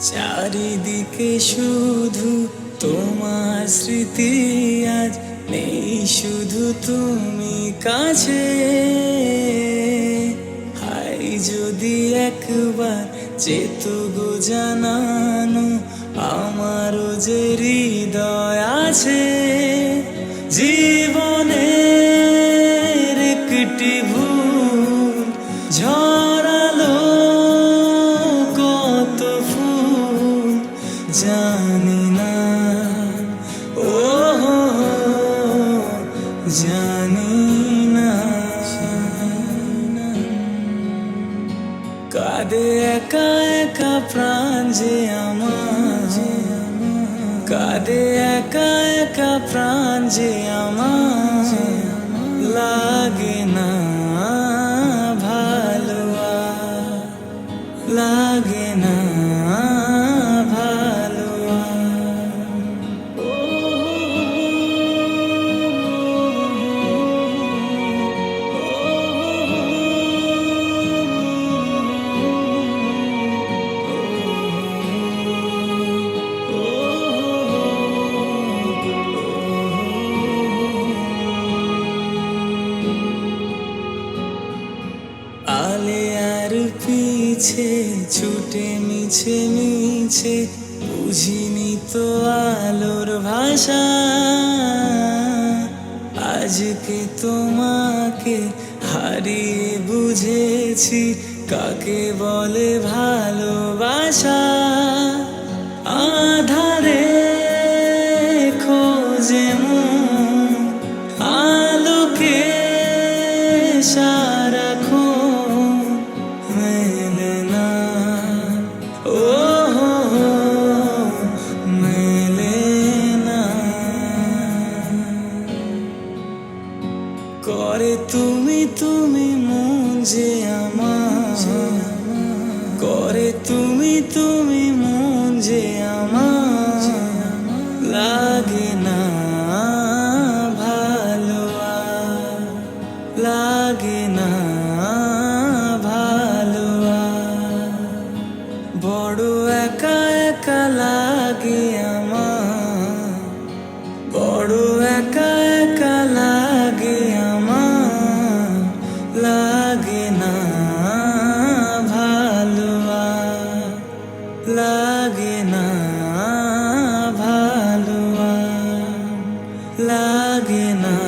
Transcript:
চারিদিকে শুধু তোমার স্মৃতি, আজ নেই শুধু তুমি কাছে। হাই যদি একবার যেত গো জানানো, আমারও যে হৃদয় আছে। জীবনের একটি ভুল ঝরালো কত ফুল, জানি না ও জানি না। কাঁদে একা একা প্রাণ যে আমার, কাঁদে একা একা প্রাণ যে আমার, লাগে না ভালো আর, লাগে না ভালো আর। আলে আর পিছে ছুটে মিছে মিছে, বুঝিনি তো আলোর ভাষা। আজকে তোমাকে হারিয়ে বুঝেছি কাকে বলে ভালোবাসা। আধারে খোঁজে মন আলোকে সারাক্ষণ, মেলে না ও মেলে না। করে তুমি তুমি মন যে আমার, করে তুমি তুমি মন যে আমার, লাগে না ভালো আর, লাগে না ভালো আর। বড় একা একা লাগে আমার, বড় একা একা লাগে আমার, লাগে না ভালো আর, লাগে না ভালো আর, লাগে না।